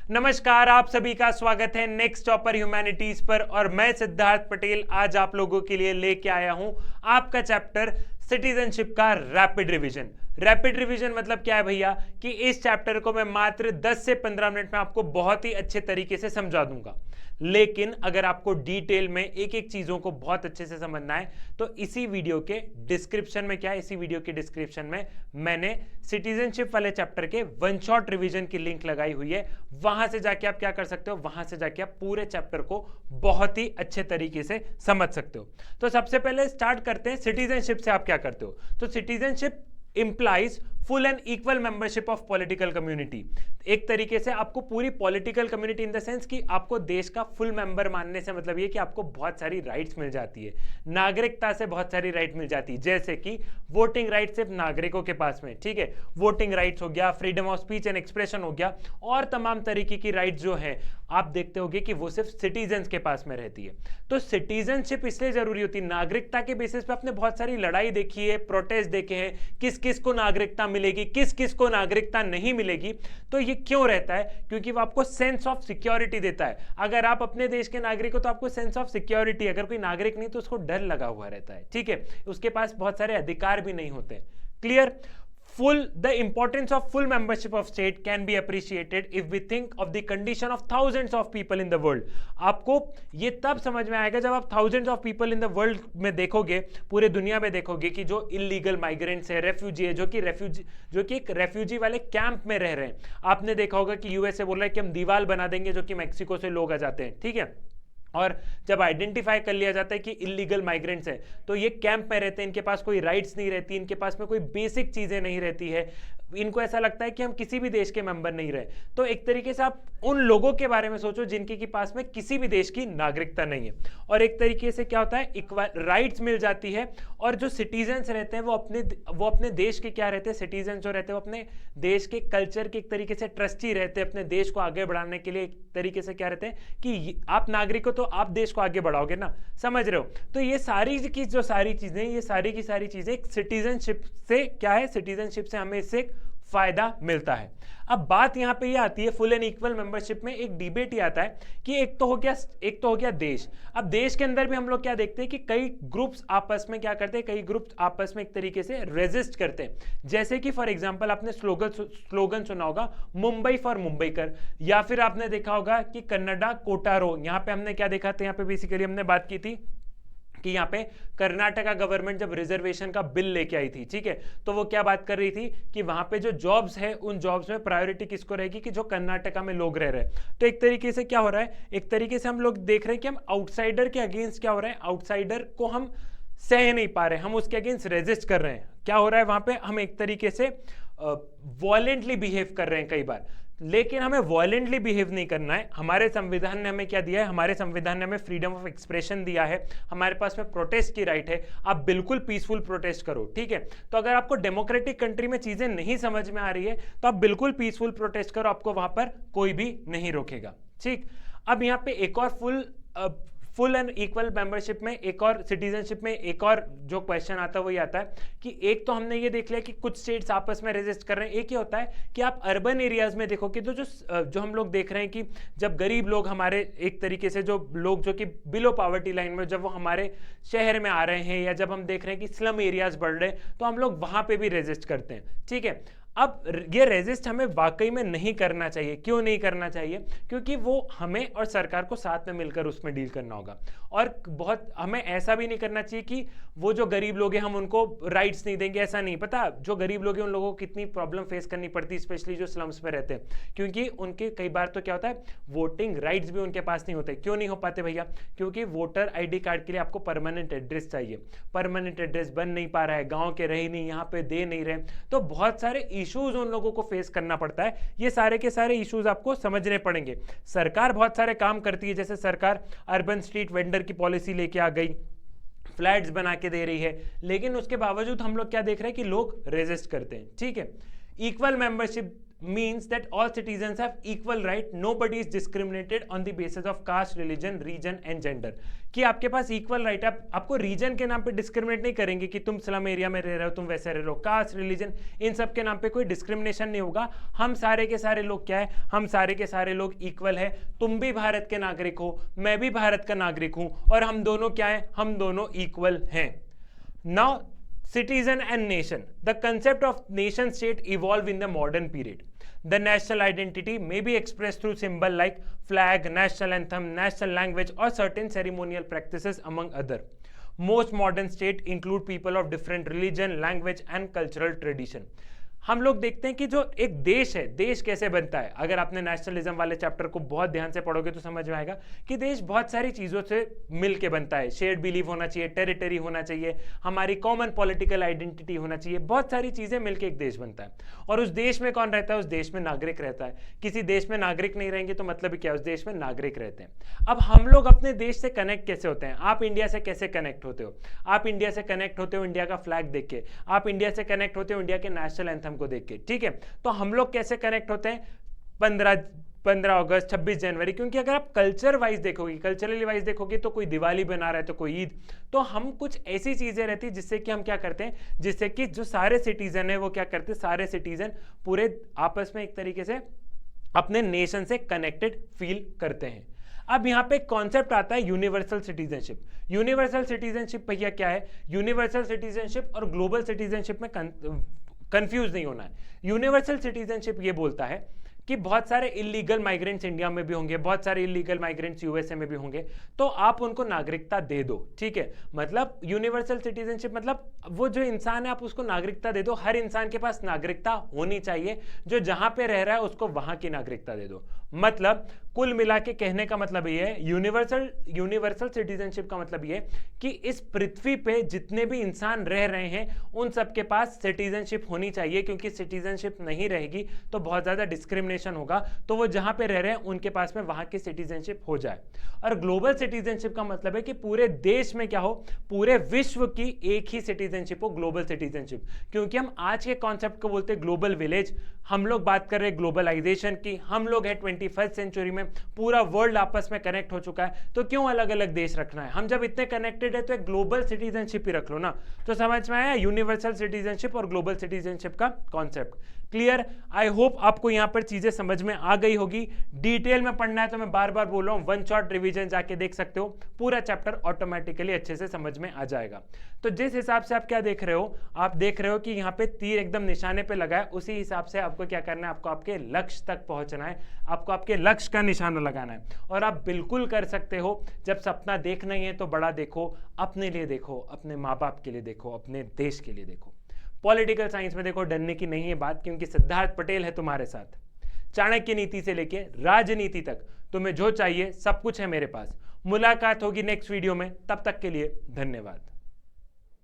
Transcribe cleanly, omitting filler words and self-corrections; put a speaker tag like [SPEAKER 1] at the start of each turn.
[SPEAKER 1] नमस्कार, आप सभी का स्वागत है नेक्स्ट टॉपर ह्यूमैनिटीज पर और मैं सिद्धार्थ पटेल आज आप लोगों के लिए लेके आया हूं आपका चैप्टर सिटीजनशिप का रैपिड रिवीजन। रैपिड रिवीजन मतलब क्या है भैया कि इस चैप्टर को मैं मात्र 10 से 15 मिनट में आपको बहुत ही अच्छे तरीके से समझा दूंगा, लेकिन अगर आपको डिटेल में एक एक चीजों को बहुत अच्छे से समझना है तो इसी वीडियो के डिस्क्रिप्शन में इसी वीडियो के डिस्क्रिप्शन में मैंने सिटीजनशिप वाले चैप्टर के वन शॉट रिवीजन की लिंक लगाई हुई है। वहां से जाके आप क्या कर सकते हो, वहां से जाके आप पूरे चैप्टर को बहुत ही अच्छे तरीके से समझ सकते हो। तो सबसे पहले स्टार्ट करते हैं सिटीजनशिप से। आप क्या करते हो, तो citizenship implies full and equal membership of political community। एक तरीके से आपको पूरी political community in the sense कि आपको देश का फुल मेंबर मानने से मतलब ये कि आपको बहुत सारी राइट्स मिल जाती है, नागरिकता से बहुत सारी राइट मिल जाती है, जैसे कि वोटिंग राइट सिर्फ नागरिकों के पास में, ठीक है, वोटिंग राइट्स हो गया, freedom of speech and expression हो गया, और तमाम तरीके की राइट्स जो है आप देखते होंगे कि वो सिर्फ सिटीजन्स के पास में रहती है। तो सिटीजनशिप इसलिए जरूरी होती है, नागरिकता के बेसिस पे आपने बहुत सारी लड़ाई देखी है, प्रोटेस्ट देखे हैं, किस किस को नागरिकता मिलेगी, किस किस को नागरिकता नहीं मिलेगी। तो ये क्यों रहता है, क्योंकि वो आपको सेंस ऑफ सिक्योरिटी देता है। अगर आप अपने देश के नागरिक हो तो आपको सेंस ऑफ सिक्योरिटी, अगर कोई नागरिक नहीं तो उसको डर लगा हुआ रहता है, ठीक है, उसके पास बहुत सारे अधिकार भी नहीं होते। Clear? The importance of full membership of state can be appreciated if we think of the condition of thousands of people in the world। आपको ये तब समझ में आएगा जब आप thousands of people in the world में देखोगे, पूरे दुनिया में देखोगे कि जो इलीगल माइग्रेंट्स है, रेफ्यूजी है, जो कि एक रेफ्यूजी वाले कैंप में रह रहे हैं। आपने देखा होगा कि यूएसए बोल रहा है कि हम दीवार बना देंगे जो कि मैक्सिको से लोग आ जाते हैं, ठीक है, और जब आइडेंटिफाई कर लिया जाता है कि इलीगल माइग्रेंट्स हैं तो ये कैंप में रहते हैं, इनके पास कोई राइट्स नहीं रहती, इनके पास में कोई बेसिक चीजें नहीं रहती है, इनको ऐसा लगता है कि हम किसी भी देश के मेंबर नहीं रहे। तो एक तरीके से आप उन लोगों के बारे में सोचो जिनके के पास में किसी भी देश की नागरिकता नहीं है, और एक तरीके से क्या होता है, इक्वल राइट्स मिल जाती है। और जो सिटीजन्स रहते हैं वो अपने देश के क्या रहते हैं, सिटीजन जो रहते हैं वो अपने देश के कल्चर के एक तरीके से ट्रस्टी रहते हैं, अपने देश को आगे बढ़ाने के लिए एक तरीके से क्या रहते हैं कि आप नागरिक हो तो आप देश को आगे बढ़ाओगे ना, समझ रहे हो। तो ये सारी की जो सारी चीजें, ये सारी की सारी चीजें सिटीजनशिप से क्या है, सिटीजनशिप से हमें इससे फायदा मिलता है। अब बात यहां पे ये आती है, फुल एंड इक्वल मेंबरशिप में एक डिबेट ही आता है कि एक तो हो गया देश। अब देश के अंदर भी हम लोग क्या देखते हैं कि कई ग्रुप्स आपस में क्या करते हैं, कई ग्रुप्स आपस में एक तरीके से रेजिस्ट करते हैं। जैसे कि फॉर एग्जांपल आपने स्लोगन सुना होगा, मुंबई फॉर मुंबईकर, या फिर आपने देखा होगा कि कन्नडा कोटारो। यहां पे हमने क्या देखा था, यहां पे बेसिकली हमने बात की थी कि यहाँ पे कर्नाटका गवर्नमेंट जब रिजर्वेशन का बिल लेके आई थी, ठीक है, तो वो क्या बात कर रही थी कि वहां पे जो जॉब्स है उन जॉब्स में प्रायोरिटी किसको रहेगी, कि जो कर्नाटका में लोग रह रहे हैं। तो एक तरीके से क्या हो रहा है, एक तरीके से हम लोग देख रहे हैं कि हम आउटसाइडर के अगेंस्ट क्या हो रहा है, आउटसाइडर को हम सह नहीं पा रहे, हम उसके अगेंस्ट रेजिस्ट कर रहे हैं। क्या हो रहा है वहां पे, हम एक तरीके से वॉयलेंटली बिहेव कर रहे हैं कई बार, लेकिन हमें वॉयलेंटली बिहेव नहीं करना है। हमारे संविधान ने हमें क्या दिया है, हमारे संविधान ने हमें फ्रीडम ऑफ एक्सप्रेशन दिया है, हमारे पास में प्रोटेस्ट की राइट है। आप बिल्कुल पीसफुल प्रोटेस्ट करो, ठीक है। तो अगर आपको डेमोक्रेटिक कंट्री में चीजें नहीं समझ में आ रही है तो आप बिल्कुल पीसफुल प्रोटेस्ट करो, आपको वहां पर कोई भी नहीं रोकेगा, ठीक। अब यहाँ पे एक और फुल एंड इक्वल मेंबरशिप में, एक और सिटीजनशिप में एक और जो क्वेश्चन आता है वही आता है कि एक तो हमने ये देख लिया कि कुछ स्टेट्स आपस में रेजिस्ट कर रहे हैं, एक ये होता है कि आप अर्बन एरियाज में देखो कि तो जो हम लोग देख रहे हैं कि जब गरीब लोग हमारे एक तरीके से जो लोग जो कि बिलो पॉवर्टी लाइन में, जब वो हमारे शहर में आ रहे हैं या जब हम देख रहे हैं कि स्लम एरियाज बढ़ रहे हैं तो हम लोग वहां पर भी रेजिस्ट करते हैं, ठीक है। अब ये रेजिस्ट हमें वाकई में नहीं करना चाहिए। क्यों नहीं करना चाहिए, क्योंकि वो हमें और सरकार को साथ में मिलकर उसमें डील करना होगा, और बहुत हमें ऐसा भी नहीं करना चाहिए कि वो जो गरीब लोग हैं हम उनको राइट्स नहीं देंगे, ऐसा नहीं। पता जो गरीब लोग हैं उन लोगों को कितनी प्रॉब्लम फेस करनी पड़ती है, स्पेशली जो स्लम्स में रहते हैं, क्योंकि उनके कई बार तो क्या होता है, वोटिंग राइट्स भी उनके पास नहीं होते। क्यों नहीं हो पाते भैया, क्योंकि वोटर ID कार्ड के लिए आपको परमानेंट एड्रेस चाहिए, परमानेंट एड्रेस बन नहीं पा रहा है, गाँव के रहे नहीं, यहाँ पे दे नहीं रहे, तो बहुत सारे इश्यूज उन लोगों को फेस करना पड़ता है। ये सारे के सारे इश्यूज आपको समझने पड़ेंगे। सरकार बहुत सारे काम करती है, जैसे सरकार अर्बन स्ट्रीट वेंडर की पॉलिसी लेके आ गई, फ्लैट्स बना के दे रही है, लेकिन उसके बावजूद हम लोग क्या देख रहे हैं कि लोग रेजिस्ट करते हैं, ठीक है। Equal membership means that all citizens have equal right, nobody is discriminated on the basis of caste, religion, region and gender. कि आपके पास इक्वल राइट है, आपको रीजन के नाम पे डिस्क्रिमिनेट नहीं करेंगे कि तुम स्लम एरिया में रह रहे हो तुम वैसे रह रहे हो, कास्ट, रिलीजन, इन सब के नाम पे कोई डिस्क्रिमिनेशन नहीं होगा। हम सारे के सारे लोग क्या है, हम सारे के सारे लोग इक्वल है। तुम भी भारत के नागरिक हो, मैं भी भारत का नागरिक हूं, और हम दोनों क्या है, हम दोनों इक्वल हैं। Now citizen and nation. The concept of nation state evolved in the modern period. The national identity may be expressed through symbol like flag, national anthem, national language or certain ceremonial practices among other. Most modern states include people of different religion, language and cultural tradition. हम लोग देखते हैं कि जो एक देश है, देश कैसे बनता है। अगर आपने नेशनलिज्म वाले चैप्टर को बहुत ध्यान से पढ़ोगे तो समझ में आएगा कि देश बहुत सारी चीज़ों से मिल के बनता है। शेयर्ड बिलीफ होना चाहिए, टेरिटरी होना चाहिए, हमारी कॉमन पॉलिटिकल आइडेंटिटी होना चाहिए, बहुत सारी चीज़ें मिलकर एक देश बनता है। और उस देश में कौन रहता है, उस देश में नागरिक रहता है। किसी देश में नागरिक नहीं रहेंगे तो मतलब क्या है, उस देश में नागरिक रहते हैं। अब हम लोग अपने देश से कनेक्ट कैसे होते हैं, आप इंडिया से कैसे कनेक्ट होते हो? आप इंडिया से कनेक्ट होते हो इंडिया का फ्लैग देख के, आप इंडिया से कनेक्ट होते हो इंडिया के नेशनल एंथम को देख के, ठीक है। तो हम लोग कैसे कनेक्ट होते हैं, 15 अगस्त, 26 जनवरी, क्योंकि अगर आप कल्चर वाइज देखोगे, कल्चरली वाइज देखोगे तो कोई दिवाली बना रहा है तो कोई ईद, तो हम कुछ ऐसी चीजें रहती है जिससे कि हम क्या करते हैं, जिससे कि जो सारे सिटीजन है वो क्या करते हैं, सारे सिटीजन पूरे आपस में एक तरीके से अपने नेशन से कनेक्टेड फील करते हैं। अब यहाँ पे कॉन्सेप्ट आता है यूनिवर्सल सिटीजनशिप। यूनिवर्सल सिटीजनशिप भैया क्या है, यूनिवर्सल सिटीजनशिप और ग्लोबल सिटीजनशिप में कंफ्यूज नहीं होना है। यूनिवर्सल सिटीजनशिप ये बोलता है कि बहुत सारे इलीगल माइग्रेंट्स इंडिया में भी होंगे, बहुत सारे इलीगल माइग्रेंट्स यूएसए में भी होंगे, तो आप उनको नागरिकता दे दो, ठीक है। मतलब यूनिवर्सल सिटीजनशिप मतलब वो जो इंसान है आप उसको नागरिकता दे दो, हर इंसान के पास नागरिकता होनी चाहिए, जो जहां पे रह रहा है उसको वहां की नागरिकता दे दो। मतलब कुल मिला के कहने का मतलब ये है, यूनिवर्सल सिटीजनशिप का मतलब ये कि इस पृथ्वी पे जितने भी इंसान रह रहे हैं उन सबके पास सिटीजनशिप होनी चाहिए, क्योंकि सिटीजनशिप नहीं रहेगी तो बहुत ज्यादा डिस्क्रिमिनेशन होगा, तो वो जहां पे रह रहे हैं उनके पास में वहां की सिटीजनशिप हो जाए। और ग्लोबल सिटीजनशिप का मतलब है कि पूरे देश में क्या हो, पूरे विश्व की एक ही सिटीजनशिप हो, ग्लोबल सिटीजनशिप। क्योंकि हम आज के कॉन्सेप्ट को बोलते हैं ग्लोबल विलेज, हम लोग बात कर रहे हैं ग्लोबलाइजेशन की, हम लोग है 21st सेंचुरी में, पूरा वर्ल्ड आपस में कनेक्ट हो चुका है, तो क्यों अलग अलग देश रखना है? हम जब इतने कनेक्टेड है तो एक ग्लोबल सिटीजनशिप ही रख लो ना। तो समझ में आया यूनिवर्सल सिटीजनशिप और ग्लोबल सिटीजनशिप का कॉन्सेप्ट। क्लियर? आई होप आपको यहां पर चीजें समझ में आ गई होगी। डिटेल में पढ़ना है तो मैं बार बार बोल रहा हूं, वन शॉट रिवीजन जाके देख सकते हो, पूरा चैप्टर ऑटोमेटिकली अच्छे से समझ में आ जाएगा। तो जिस हिसाब से आप क्या देख रहे हो, आप देख रहे हो कि यहाँ पे तीर एकदम निशाने पे लगा है, उसी हिसाब से आपको क्या करना है, आपको आपके लक्ष्य तक पहुंचना है, आपको आपके लक्ष्य का निशाना लगाना है। और आप बिल्कुल कर सकते हो, जब सपना देखना ही है तो बड़ा देखो, अपने लिए देखो, अपने माँ बाप के लिए देखो, अपने देश के लिए देखो। पॉलिटिकल साइंस में देखो डरने की नहीं है बात, क्योंकि सिद्धार्थ पटेल है तुम्हारे साथ। चाणक्य नीति से लेके राजनीति तक तुम्हें जो चाहिए सब कुछ है मेरे पास। मुलाकात होगी नेक्स्ट वीडियो में, तब तक के लिए धन्यवाद।